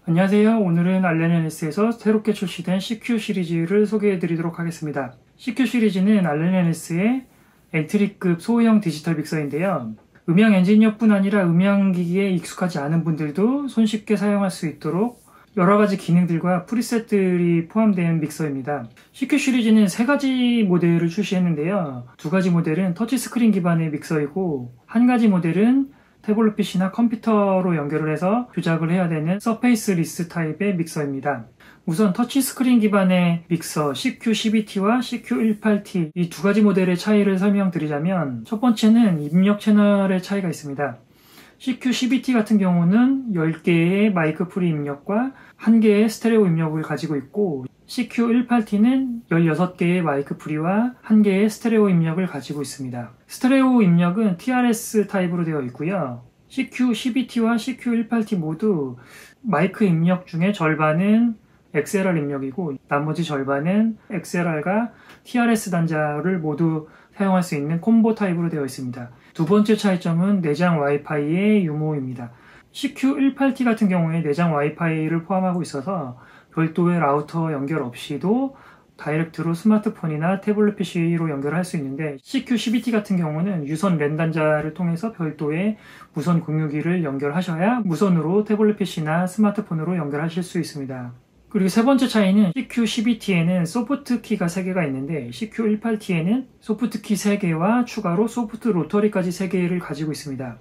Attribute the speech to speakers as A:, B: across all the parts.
A: 안녕하세요. 오늘은 알렌NS에서 새롭게 출시된 CQ 시리즈를 소개해 드리도록 하겠습니다. CQ 시리즈는 알렌NS의 엔트리급 소형 디지털 믹서인데요. 음향 엔지니어뿐 아니라 음향기기에 익숙하지 않은 분들도 손쉽게 사용할 수 있도록 여러가지 기능들과 프리셋들이 포함된 믹서입니다. CQ 시리즈는 3가지 모델을 출시했는데요. 2가지 모델은 터치스크린 기반의 믹서이고, 1가지 모델은 태블릿 PC나 컴퓨터로 연결을 해서 조작을 해야 되는 서페이스리스 타입의 믹서입니다. 우선 터치스크린 기반의 믹서 CQ12T와 CQ18T 이 2가지 모델의 차이를 설명드리자면, 첫 번째는 입력 채널의 차이가 있습니다. CQ12T 같은 경우는 10개의 마이크 프리 입력과 1개의 스테레오 입력을 가지고 있고, CQ18T는 16개의 마이크 프리와 1개의 스테레오 입력을 가지고 있습니다. 스테레오 입력은 TRS 타입으로 되어 있고요. CQ12T와 CQ18T 모두 마이크 입력 중에 절반은 XLR 입력이고, 나머지 절반은 XLR과 TRS 단자를 모두 사용할 수 있는 콤보 타입으로 되어 있습니다. 두 번째 차이점은 내장 와이파이의 유무입니다. CQ18T 같은 경우에 내장 와이파이를 포함하고 있어서 별도의 라우터 연결 없이도 다이렉트로 스마트폰이나 태블릿 PC로 연결할 수 있는데, CQ12T 같은 경우는 유선 랜 단자를 통해서 별도의 무선 공유기를 연결하셔야 무선으로 태블릿 PC나 스마트폰으로 연결하실 수 있습니다. 그리고 세 번째 차이는 CQ12T에는 소프트키가 3개가 있는데, CQ18T에는 소프트키 3개와 추가로 소프트 로터리까지 3개를 가지고 있습니다.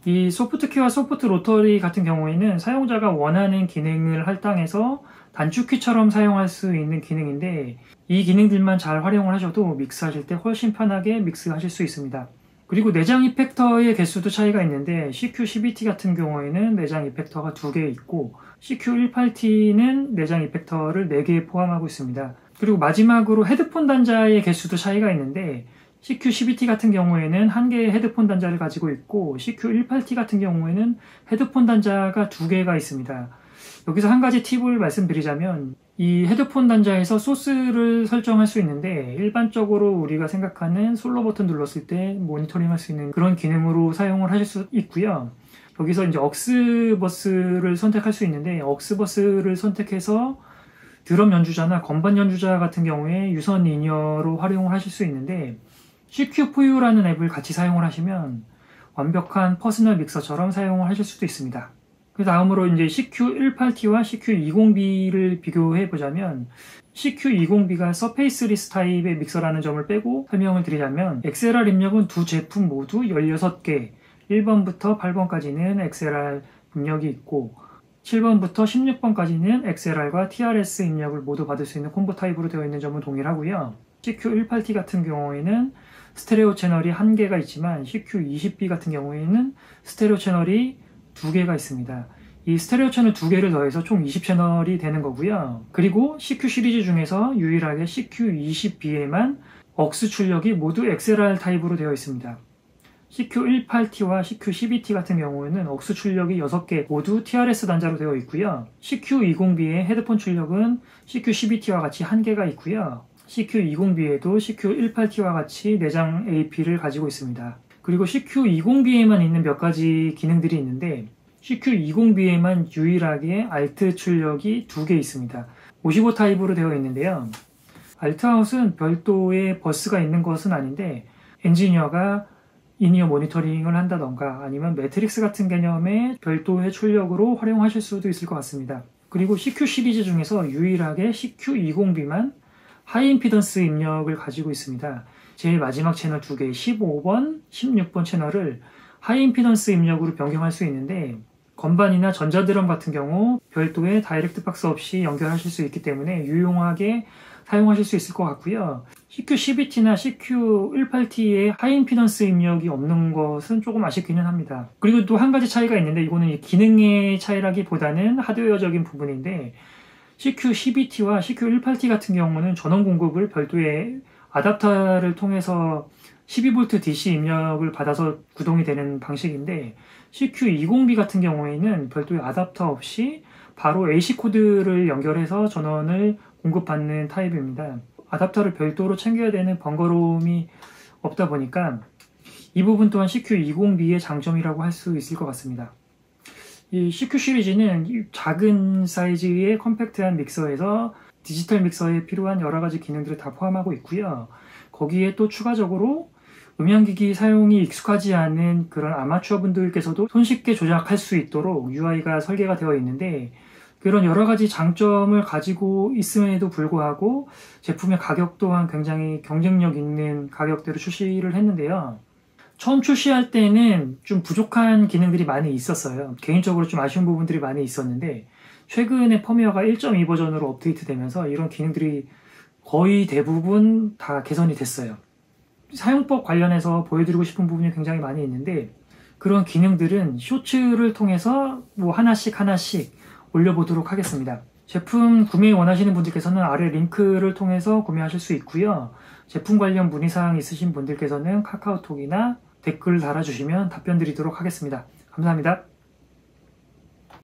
A: 이 소프트키와 소프트 로터리 같은 경우에는 사용자가 원하는 기능을 할당해서 단축키처럼 사용할 수 있는 기능인데, 이 기능들만 잘 활용을 하셔도 믹스하실 때 훨씬 편하게 믹스하실 수 있습니다. 그리고 내장 이펙터의 개수도 차이가 있는데, CQ12T 같은 경우에는 내장 이펙터가 2개 있고, CQ18T는 내장 이펙터를 4개 포함하고 있습니다. 그리고 마지막으로 헤드폰 단자의 개수도 차이가 있는데, CQ12T 같은 경우에는 1개의 헤드폰 단자를 가지고 있고, CQ18T 같은 경우에는 헤드폰 단자가 2개가 있습니다. 여기서 한 가지 팁을 말씀드리자면, 이 헤드폰 단자에서 소스를 설정할 수 있는데, 일반적으로 우리가 생각하는 솔로 버튼 눌렀을 때 모니터링 할 수 있는 그런 기능으로 사용을 하실 수 있고요. 여기서 이제 억스 버스를 선택할 수 있는데, 억스 버스를 선택해서 드럼 연주자나 건반 연주자 같은 경우에 유선 인이어로 활용을 하실 수 있는데, CQ4U라는 앱을 같이 사용을 하시면 완벽한 퍼스널 믹서처럼 사용을 하실 수도 있습니다. 그 다음으로 이제 CQ18T와 CQ20B를 비교해 보자면, CQ20B가 서페이스리스 타입의 믹서라는 점을 빼고 설명을 드리자면, XLR 입력은 두 제품 모두 16개, 1번부터 8번까지는 XLR 입력이 있고, 7번부터 16번까지는 XLR과 TRS 입력을 모두 받을 수 있는 콤보 타입으로 되어 있는 점은 동일하고요. CQ18T 같은 경우에는 스테레오 채널이 1개가 있지만, CQ20B 같은 경우에는 스테레오 채널이 2개가 있습니다. 이 스테레오 채널 2개를 더해서 총 20채널이 되는 거고요. 그리고 CQ 시리즈 중에서 유일하게 CQ20B에만 억스 출력이 모두 XLR 타입으로 되어 있습니다. CQ18T와 CQ12T 같은 경우에는 억스 출력이 6개 모두 TRS 단자로 되어 있고요. CQ20B의 헤드폰 출력은 CQ12T와 같이 1개가 있고요. CQ20B에도 CQ18T와 같이 내장 AP를 가지고 있습니다. 그리고 CQ20B에만 있는 몇 가지 기능들이 있는데, CQ20B에만 유일하게 알트 출력이 2개 있습니다. 55 타입으로 되어 있는데요. 알트아웃은 별도의 버스가 있는 것은 아닌데, 엔지니어가 인이어 모니터링을 한다던가 아니면 매트릭스 같은 개념의 별도의 출력으로 활용하실 수도 있을 것 같습니다. 그리고 CQ 시리즈 중에서 유일하게 CQ20B만 하이임피던스 입력을 가지고 있습니다. 제일 마지막 채널 2개, 15번, 16번 채널을 하이임피던스 입력으로 변경할 수 있는데, 건반이나 전자드럼 같은 경우 별도의 다이렉트 박스 없이 연결하실 수 있기 때문에 유용하게 사용하실 수 있을 것 같고요. CQ12T나 CQ18T의 하이임피던스 입력이 없는 것은 조금 아쉽기는 합니다. 그리고 또 한 가지 차이가 있는데, 이거는 기능의 차이라기보다는 하드웨어적인 부분인데, CQ12T와 CQ18T 같은 경우는 전원 공급을 별도의 아답터를 통해서 12V DC 입력을 받아서 구동이 되는 방식인데, CQ20B 같은 경우에는 별도의 아답터 없이 바로 AC 코드를 연결해서 전원을 공급받는 타입입니다. 아답터를 별도로 챙겨야 되는 번거로움이 없다 보니까 이 부분 또한 CQ20B의 장점이라고 할 수 있을 것 같습니다. 이 CQ 시리즈는 작은 사이즈의 컴팩트한 믹서에서 디지털 믹서에 필요한 여러 가지 기능들을 다 포함하고 있고요. 거기에 또 추가적으로 음향기기 사용이 익숙하지 않은 그런 아마추어 분들께서도 손쉽게 조작할 수 있도록 UI가 설계가 되어 있는데, 그런 여러 가지 장점을 가지고 있음에도 불구하고 제품의 가격 또한 굉장히 경쟁력 있는 가격대로 출시를 했는데요. 처음 출시할 때는 좀 부족한 기능들이 많이 있었어요. 개인적으로 좀 아쉬운 부분들이 많이 있었는데, 최근에 펌웨어가 1.2 버전으로 업데이트되면서 이런 기능들이 거의 대부분 다 개선이 됐어요. 사용법 관련해서 보여드리고 싶은 부분이 굉장히 많이 있는데, 그런 기능들은 쇼츠를 통해서 뭐 하나씩 올려보도록 하겠습니다. 제품 구매 원하시는 분들께서는 아래 링크를 통해서 구매하실 수 있고요. 제품 관련 문의사항 있으신 분들께서는 카카오톡이나 댓글 달아주시면 답변 드리도록 하겠습니다. 감사합니다.